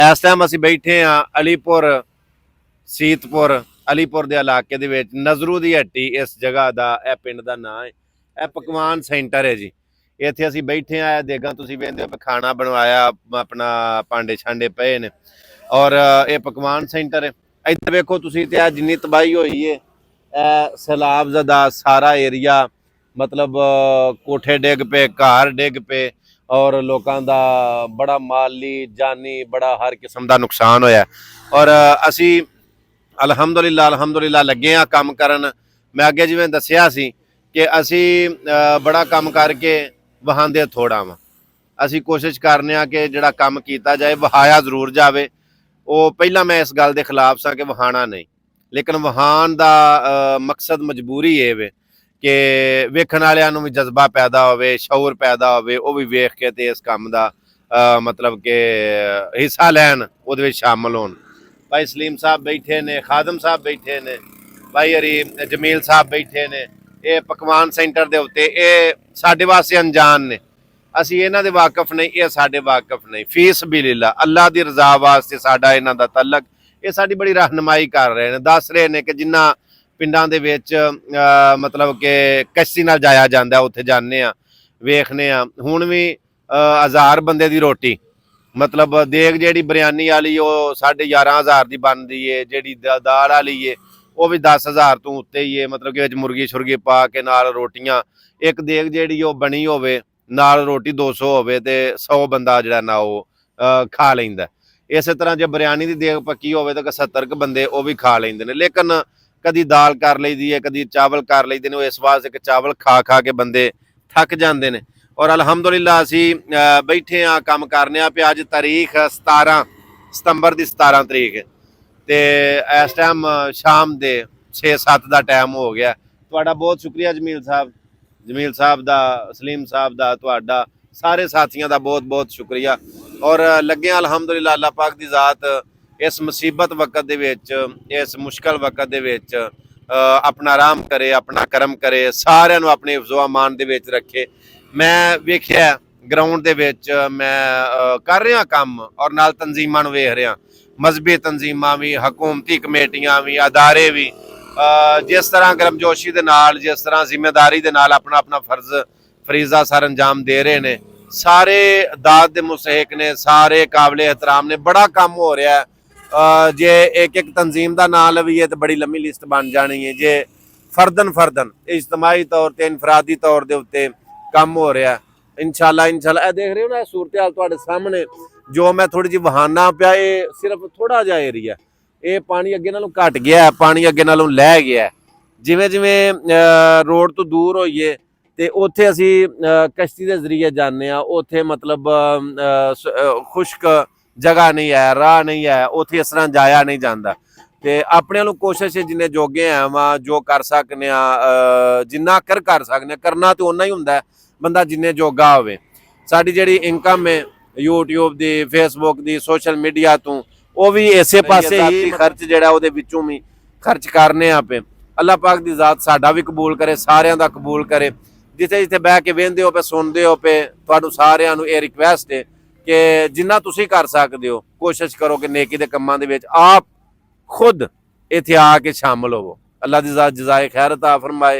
इस टाइम असीं बैठे हाँ अलीपुर सीतपुर अलीपुर के इलाके दे नज़रू की हट्टी इस जगह का यह पिंड का नाम है। यह पकवान सेंटर है जी। इत्थे असीं बैठे आए देगा तुसीं वेंदे हो खाना बनवाया अपना भांडे छांडे पे ने और ये पकवान सेंटर है। इधर वेखो तुसीं ते जिन्नी तबाही हुई है सैलाब ज़दा सारा एरिया मतलब कोठे डिग पे घर डिग पे और लोगों का बड़ा माली जानी बड़ा हर किस्म का नुकसान होया और असी अलहमदुलिल्लाह लगे हाँ काम करन। मैं अगे जिवें दस्सिया सी कि असी बड़ा काम करके वहांदे थोड़ा वा असी कोशिश करने कि जिहड़ा काम किया जाए वहाया जरूर जाए। वो पहला मैं इस गल के खिलाफ सा कि वहाना नहीं लेकिन वहान का मकसद मजबूरी ये वे कि वेखण वालियां नूं भी जज्बा पैदा होवे शऊर पैदा होवे वो भी वेख के ते इस काम का मतलब कि हिस्सा लैन उहदे विच शामिल होण। भाई सलीम साहब बैठे ने खादम साहब बैठे ने भाई हरी जमील साहब बैठे ने ये पकवान सेंटर के उत्ते ये साडे वास्ते अनजान ने असी इन्हां दे वाकफ नहीं ये साडे वाकफ नहीं फीस बिलिल्ला अल्लाह की रजा वास्ते साडा इन्हां दा तलक ये साडी बड़ी रहनुमाई कर रहे हैं दस रहे हैं कि जिन्ना पिंडां दे विच मतलब कि कश्ती नाल जाया जांदा उत्थे जाने आ वेखने आ हुण भी 1000 बंदे दी रोटी मतलब देग जी बिरयानी वाली वो 11,500 की बनती है जी दाल वाली है वो भी 10,000 तो उत्ते ही है मतलब कि मुर्गी शुरगी पा के नाल रोटियां एक देग जी बनी होवे नाल रोटी 200 होवे ते 100 बंदा जिहड़ा ना वो खा लैंदा। इस तरह जो बिरयानी की देग पक्की होवे तो 70 क बंदे वो भी खा लेंदे ने लेकिन कदी दाल कर लईदी है कदी चावल कर लईदे ने इस वास्ते कि चावल खा खा के बंदे थक जाते हैं। और अलहमदुलिल्लाह असी बैठे हाँ काम करने पे अज तारीख 17 सितंबर की 17 तरीक तो इस टाइम शाम के 6-7 का टाइम हो गया। तुहाडा बहुत शुक्रिया जमील साहब का सलीम साहब का तुहाडा सारे साथियों का बहुत बहुत शुक्रिया और लगे अलहमदुलिल्लाह अल्लाह पाक की ज़ात इस मुसीबत वक्त दे विच इस मुश्किल वक्त दे विच अपना राम करे अपना करम करे सारिਆਂ ਨੂੰ अपने हिफ्ज़ो अमान दे विच रखे। मैं वेख्या ग्राउंड दे विच मैं कर रहा काम और नाल तंजीमां नूं वेख रहा मजहबी तंजीमां भी हुकूमती कमेटियां भी अदारे भी जिस तरह गर्मजोशी दे नाल जिस तरह जिम्मेदारी दे नाल अपना अपना फर्ज फरीजा सर अंजाम दे रहे ने सारे दाद दे मुस्तहिक ने सारे काबिल एहतराम ने बड़ा काम हो रहा है। जे एक एक तंजीम का नाम लवीए तो बड़ी लंबी लिस्ट बन जानी है जे फर्दन इज्तमाही तौर पर इनफरादी तौर के उत्ते काम हो रहा है। इंशाल्लाह देख रहे हो ना सूरत हाल तुहाडे सामने जो मैं थोड़ी जी बहाना पिया ये सिर्फ थोड़ा जा एरिया ये पानी अगे नालों घट गया है पानी अगे नालों लै गया है जिमें जिमें रोड तो दूर होइए तो उत्थे असी कश्ती के जरिए जाने उत्थे मतलब खुश्क जगह नहीं है राह नहीं है उत्थे इस तरह जाया नहीं जाता तो अपने कोशिश जिन्ने जोगे हैं वहाँ जो कर सकने जिन्ना कर सकने करना तो उन्ना ही होंदा है बंदा जिन्ने जोगा होवे। साडी जिहड़ी इनकम है यूट्यूब की फेसबुक की सोशल मीडिया तो वो भी इसे पासे ही खर्च जिहड़ा उहदे विचों भी खर्च करने पे अल्लाह पाक की ज़ात साडा भी कबूल करे सारियां दा कबूल करे। जिथे जिथे बह के वेंदे हो पे सुनते हो पे तुहानू सारियां नू ये रिक्वेस्ट है कि जिन्ना तुसी कर सकते हो कोशिश करो कि नेकी दे कम्मां दे विच आप खुद इत्थे आके शामिल होवो। अल्लाह दी ज़ात जज़ाए खैर अता फरमाए।